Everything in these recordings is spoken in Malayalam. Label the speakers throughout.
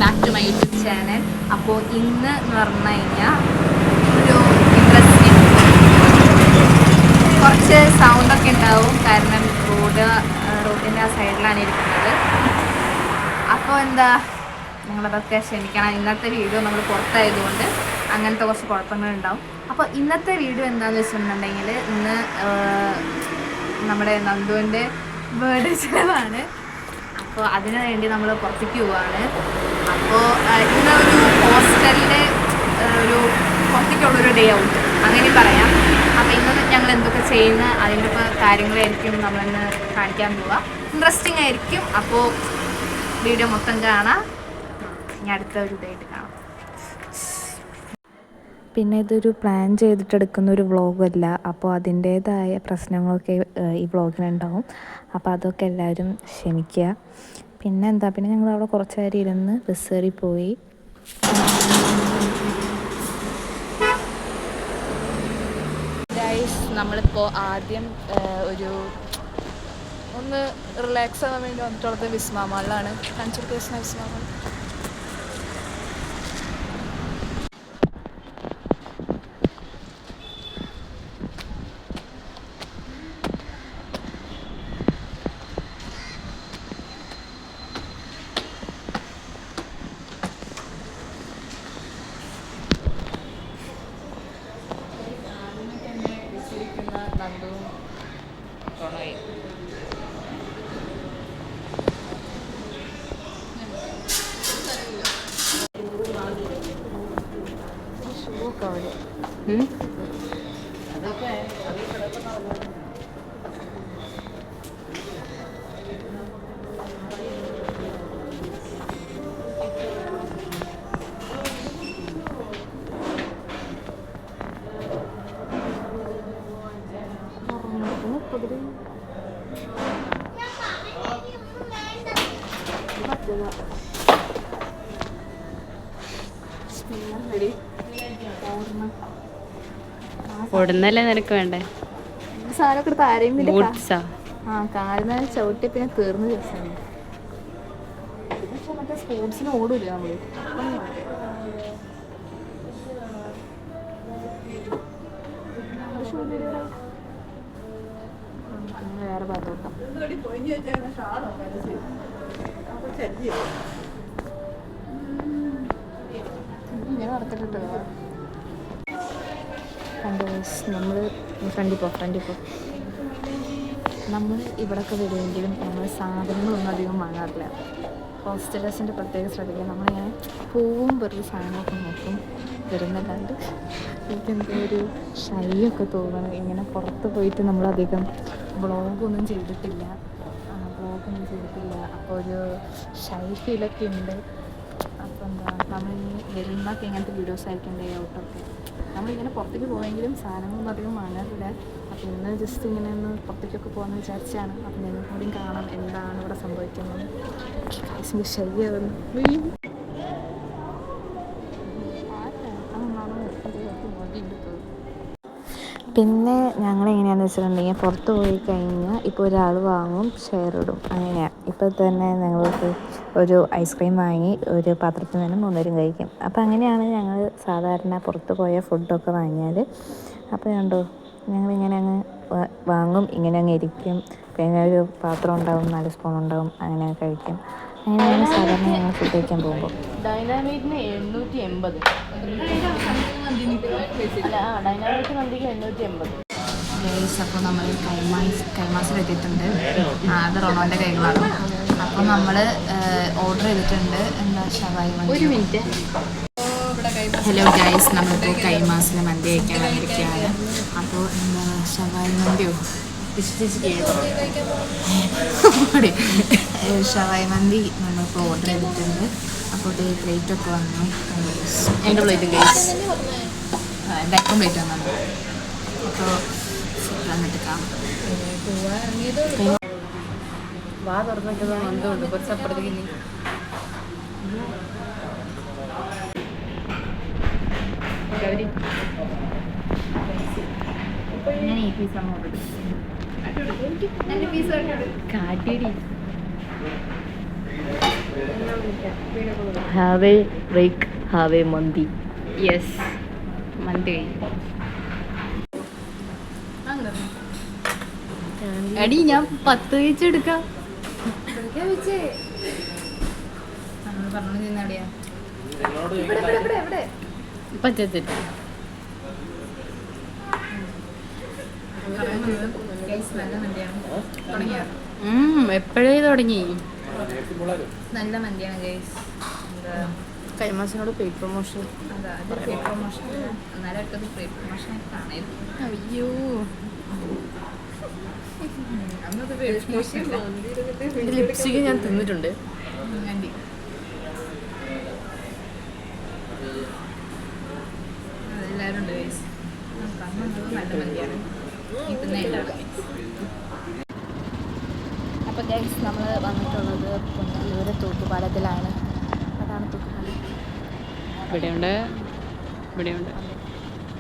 Speaker 1: Back to my YouTube channel. അപ്പോൾ ഇന്ന് എന്ന് പറഞ്ഞു കഴിഞ്ഞാൽ ഒരു ഇൻട്രസ്റ്റിംഗ്, കുറച്ച് സൗണ്ടൊക്കെ ഉണ്ടാവും കാരണം റോഡിൻ്റെ ആ സൈഡിലാണ് ഇരിക്കുന്നത്. അപ്പോൾ എന്താ, നിങ്ങളതൊക്കെ ക്ഷമിക്കണം. ഇന്നത്തെ വീഡിയോ നമ്മൾ പുറത്തായതുകൊണ്ട് അങ്ങനത്തെ കുറച്ച് കുഴപ്പങ്ങളുണ്ടാവും. അപ്പോൾ ഇന്നത്തെ വീഡിയോ എന്താണെന്ന് വെച്ചിട്ടുണ്ടെങ്കിൽ, ഇന്ന് നമ്മുടെ നന്ദുവിൻ്റെ ബർത്ത്ഡേ ചിലവാണ്. അപ്പോൾ അതിനു വേണ്ടി നമ്മൾ പുറത്തേക്ക് പോവാണ്. അപ്പോൾ ഇന്നൊരു ഹോസ്റ്റലിൻ്റെ ഒരു പുറത്തേക്കുള്ളൊരു ഡേ ഔട്ട് അങ്ങനെ പറയാം. അപ്പോൾ ഇന്ന് ഞങ്ങൾ എന്തൊക്കെ ചെയ്യുന്ന അതിൻ്റെ ഇപ്പോൾ കാര്യങ്ങളായിരിക്കും നമ്മളിന്ന് കാണിക്കാൻ പോവുക. ഇൻട്രസ്റ്റിംഗ് ആയിരിക്കും. അപ്പോൾ വീഡിയോ മൊത്തം കാണാം. ഇനി അടുത്ത ഒരു ഇതായിട്ട് കാണാം.
Speaker 2: പിന്നെ ഇതൊരു പ്ലാൻ ചെയ്തിട്ടെടുക്കുന്ന ഒരു വ്ളോഗല്ല, അപ്പോൾ അതിൻ്റേതായ പ്രശ്നങ്ങളൊക്കെ ഈ വ്ളോഗിനുണ്ടാവും. അപ്പോൾ അതൊക്കെ എല്ലാവരും ക്ഷമിക്കുക. പിന്നെ ഞങ്ങൾ അവിടെ കുറച്ച് നേരം ഇരുന്ന് ബസ് കയറി പോയി.
Speaker 1: നമ്മളിപ്പോൾ ആദ്യം ഒന്ന് റിലാക്സ് ആവാൻ വേണ്ടി വന്നിട്ടുള്ളത് വിസ്മാമാളിലാണ്. കൺസൾട്ടേഷൻ വിസ്മാമാൾ. നന്ദുവും പ്രണയും ഷൂക്കെ അവിടെ അതൊക്കെ
Speaker 3: ഓടുന്നല്ലേ നിനക്ക് വേണ്ടേ?
Speaker 1: സാധനമൊക്കെ എടുത്ത് ആരെയും
Speaker 3: കാലിന്
Speaker 1: ചവിട്ടി പിന്നെ തീർന്ന ദിവസമാണ്. മറ്റേ സ്പോർട്സിന് ഓടൂല്ലേ നമ്മള്. വേറെ ഭാഗത്തോട്ടാം ഇങ്ങനെ നടത്തിട്ടോ.
Speaker 2: നമ്മൾ ഫ്രണ്ടിൽ പോ നമ്മൾ ഇവിടെയൊക്കെ വരുമെങ്കിലും നമ്മൾ സാധനങ്ങളൊന്നും അധികം വാങ്ങാറില്ല. ഹോസ്റ്റലേഴ്സിൻ്റെ പ്രത്യേകം ശ്രദ്ധിക്കുക. നമ്മളിങ്ങനെ പൂവും വെറുതെ സാധനമൊക്കെ നോക്കും വരുന്നല്ലാണ്ട് എനിക്കെന്തോ ഒരു ഷൈയൊക്കെ തോന്നണം. ഇങ്ങനെ പുറത്ത് പോയിട്ട് നമ്മളധികം വ്ളോഗൊന്നും ചെയ്തിട്ടില്ല. അപ്പോൾ ഒരു ഷൈ ഫീലൊക്കെ ഉണ്ട്. അപ്പോൾ എന്താ, നമ്മളിനി വരുന്നൊക്കെ ഇങ്ങനത്തെ വീഡിയോസ് ആയിരിക്കും ഡേ ഔട്ടൊക്കെ. നമ്മളിങ്ങനെ പുറത്തേക്ക് പോയെങ്കിലും സാധനങ്ങളൊന്നും അധികം വാങ്ങാറില്ല. അപ്പോൾ ഇന്ന് ജസ്റ്റ് ഇങ്ങനെ ഒന്ന് പുറത്തേക്കൊക്കെ പോകാമെന്ന് വിചാരിച്ചാണ്. അപ്പോൾ നിങ്ങൾ കൂടിയും കാണാം എന്താണ് ഇവിടെ സംഭവിക്കുന്നത്. ശരിയാവുന്നു. പിന്നെ ഞങ്ങളെങ്ങനെയാണെന്ന് വെച്ചിട്ടുണ്ടെങ്കിൽ പുറത്ത് പോയി കഴിഞ്ഞാൽ ഇപ്പോൾ ഒരാൾ വാങ്ങും, ഷെയർ ഇടും, അങ്ങനെയാണ്. ഇപ്പോൾ തന്നെ ഞങ്ങൾക്ക് ഒരു ഐസ്ക്രീം വാങ്ങി ഒരു പാത്രത്തിൽ നിന്ന് 3 പേരും കഴിക്കും. അപ്പോൾ അങ്ങനെയാണ് ഞങ്ങൾ സാധാരണ പുറത്ത് പോയ ഫുഡൊക്കെ വാങ്ങിയാൽ. അപ്പോൾ കണ്ടോ, ഞങ്ങളിങ്ങനെ അങ്ങ് വാങ്ങും, ഇങ്ങനെ അങ്ങ് ഇരിക്കും. പിന്നെ ഒരു പാത്രം ഉണ്ടാവും, 4 സ്പൂൺ ഉണ്ടാവും, അങ്ങനെ കഴിക്കും. അങ്ങനെയാണ് സാധാരണ ഞങ്ങൾ ഫുഡ് കഴിക്കാൻ പോകുമ്പോൾ.
Speaker 3: ഡൈനാമൈറ്റിന് 880. ഡൈനാമൈറ്റ് മന്തിക്ക് 880.
Speaker 1: അപ്പോൾ നമ്മൾ കൈമാസിലെത്തിയിട്ടുണ്ട്. അത് റൊണോൻ്റെ കൈകളാണ്. അപ്പോൾ നമ്മൾ ഓർഡർ ചെയ്തിട്ടുണ്ട് എന്താ ഷവായി മന്തി.
Speaker 3: 1 മിനിറ്റ്.
Speaker 1: ഹലോ ഗൈസ്, നമ്മളിപ്പോൾ കൈമാസിലെ മന്തി കഴിക്കാൻ വന്നിരിക്കുകയാണ്. അപ്പോൾ എന്താ ഷവായി മന്തിയോ ഷവായി മന്തി നമ്മളിപ്പോൾ ഓർഡർ ചെയ്തിട്ടുണ്ട്. അപ്പോൾ പ്ലേറ്റൊക്കെ വന്നു.
Speaker 3: എൻ്റെ പ്ലേറ്റും ഗൈസ്,
Speaker 1: എൻ്റെ അക്കൗണ്ട് പ്ലേറ്റ് വന്നു. അപ്പോൾ വന്നിട്ട് കാണാം.
Speaker 3: വാ തുറന്നിട്ട് മന്തുണ്ട് കുറച്ച് അപ്പുറത്തേക്ക്.
Speaker 1: ഞാൻ ഈ പീസാണ് ഓർഡർ ചെയ്തത്. കാട്ടിയടി
Speaker 3: ഹാവേ ബ്രേക്ക് ഹാവേ മന്തി.
Speaker 1: യെസ്, മന്തി
Speaker 3: അടി ഞാൻ 10 വെച്ചെടുക്കാം. പറ്റത്തില്ല. എപ്പോഴേ തുടങ്ങി.
Speaker 1: നല്ല മന്തിയാണ് ഗൈസ്.
Speaker 3: കൈമാസിനോട് പെയ്ഡ് പ്രൊമോഷൻ.
Speaker 1: എന്നാലും അടുത്തത് ഫ്രീ പ്രൊമോഷൻ കാണായിരുന്നു.
Speaker 3: അയ്യോ, ലിപ്സ്റ്റിക്ക് ഞാൻ തിന്നിട്ടുണ്ട്.
Speaker 1: അതെല്ലാവരും ഉണ്ട് ഗൈസ്. നല്ല മന്തിയാണ്. അപ്പോൾ ഗൈസ് നമ്മൾ വന്നിട്ടുള്ളത് പുനലൂർ തൂക്കുപാലത്തിലാണ്. അതാണ് തൂക്കുപാലം.
Speaker 3: ഇവിടെയുണ്ട്.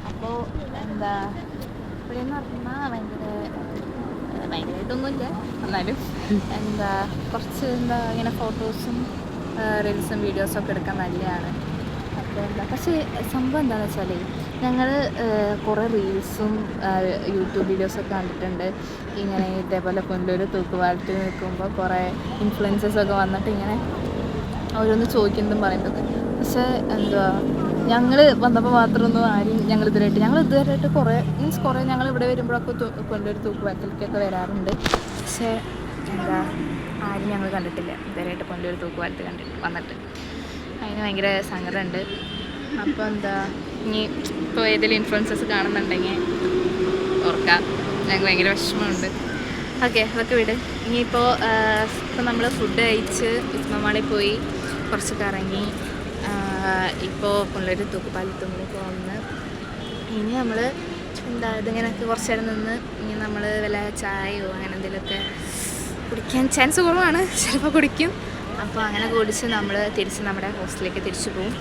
Speaker 1: അപ്പോൾ എന്താ ഇവിടെയെന്ന് പറഞ്ഞാൽ ഭയങ്കരമായിട്ടൊന്നുമില്ല, എന്നാലും എന്താ കുറച്ച് ഇങ്ങനെ ഫോട്ടോസും റീൽസും വീഡിയോസും ഒക്കെ എടുക്കാൻ നല്ലതാണ്. അപ്പോൾ പക്ഷേ സംഭവം എന്താണെന്ന് വെച്ചാൽ ഞങ്ങൾ കുറേ റീൽസും യൂട്യൂബ് വീഡിയോസൊക്കെ കണ്ടിട്ടുണ്ട്. ഇങ്ങനെ ഇതേപോലെ പുനലൂർ തൂക്കുപാലത്തിൽ നിൽക്കുമ്പോൾ കുറേ ഇൻഫ്ലുവൻസേഴ്സൊക്കെ വന്നിട്ട് ഇങ്ങനെ ഓരോന്ന് ചോദിക്കുന്നതും പറയുന്നതൊക്കെ. പക്ഷേ ഞങ്ങൾ വന്നപ്പോൾ മാത്രമൊന്നും ആരും ഞങ്ങൾ ഇതുവരെയായിട്ട് കുറേ ഞങ്ങൾ ഇവിടെ വരുമ്പോഴൊക്കെ പുനലൂർ തൂക്കുപാലത്തിലേക്കൊക്കെ വരാറുണ്ട്. പക്ഷേ ആരും ഞങ്ങൾ കണ്ടിട്ടില്ല ഇതുവരെയായിട്ട് പുനലൂർ തൂക്കുപാലത്തിൽ വന്നിട്ട്. അതിന് ഭയങ്കര സങ്കടമുണ്ട്. അപ്പോൾ ഇനി ഇപ്പോൾ ഏതെങ്കിലും ഇൻഫ്ലുവൻസേഴ്സ് കാണുന്നുണ്ടെങ്കിൽ ഓർക്കാം, ഞങ്ങൾക്ക് ഭയങ്കര വിഷമമുണ്ട്. ഓക്കെ, അതൊക്കെ വിട്. ഇനിയിപ്പോൾ നമ്മൾ ഫുഡ് കഴിച്ച് ഇസ്മാമാളിൽ പോയി കുറച്ച് കറങ്ങി ഇപ്പോൾ പുനലൂർ തൂക്കുപാലത്തുമ്പിലേക്ക് വന്ന് ഇനി നമ്മൾ ഇതിങ്ങനെയൊക്കെ കുറച്ച് നേരം നിന്ന് ഇനി നമ്മൾ വല്ല ചായയോ അങ്ങനെ എന്തെങ്കിലുമൊക്കെ കുടിക്കാൻ ചാൻസ് കുറവാണ്, ചിലപ്പോൾ കുടിക്കും. അപ്പോൾ അങ്ങനെ കുടിച്ച് നമ്മൾ തിരിച്ച് നമ്മുടെ ഹോസ്റ്റലിലേക്ക് തിരിച്ചു പോകും.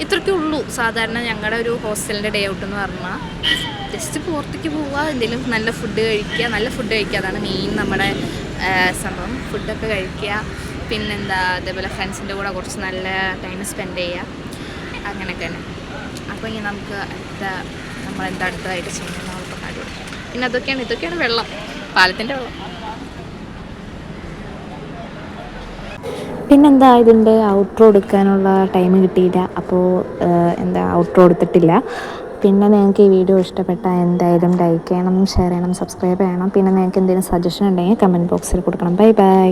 Speaker 1: ഇത്രയ്ക്കേ ഉള്ളൂ സാധാരണ ഞങ്ങളുടെ ഒരു ഹോസ്റ്റലിൻ്റെ ഡേ ഔട്ട് എന്ന് പറഞ്ഞാൽ. ജസ്റ്റ് പുറത്തേക്ക് പോവുക, എന്തെങ്കിലും നല്ല ഫുഡ് കഴിക്കുക, അതാണ് മെയിൻ നമ്മുടെ സംഭവം. ഫുഡൊക്കെ കഴിക്കുക, അതേപോലെ ഫ്രണ്ട്സിൻ്റെ കൂടെ കുറച്ച് നല്ല ടൈം സ്പെൻഡ് ചെയ്യുക, അങ്ങനെയൊക്കെ തന്നെ. അപ്പോൾ ഇനി നമുക്ക് അടുത്തതായിട്ട് ചെയ്യുന്നത് നമ്മളിപ്പോൾ കാര്യം. പിന്നെ ഇതൊക്കെയാണ് വെള്ളം, പാലത്തിൻ്റെ വെള്ളം.
Speaker 2: പിന്നെന്താ ഇതിൻ്റെ ഔട്ട്രോ എടുക്കാനുള്ള ടൈം കിട്ടിയില്ല. അപ്പോൾ ഔട്ട്രോ എടുത്തിട്ടില്ല. പിന്നെ നിങ്ങൾക്ക് ഈ വീഡിയോ ഇഷ്ടപ്പെട്ടാൽ എന്തായാലും ലൈക്ക് ചെയ്യണം, ഷെയർ ചെയ്യണം, സബ്സ്ക്രൈബ് ചെയ്യണം. പിന്നെ നിങ്ങൾക്ക് എന്തെങ്കിലും സജഷൻ ഉണ്ടെങ്കിൽ കമൻറ്റ് ബോക്സിൽ കൊടുക്കണം. Bye bye.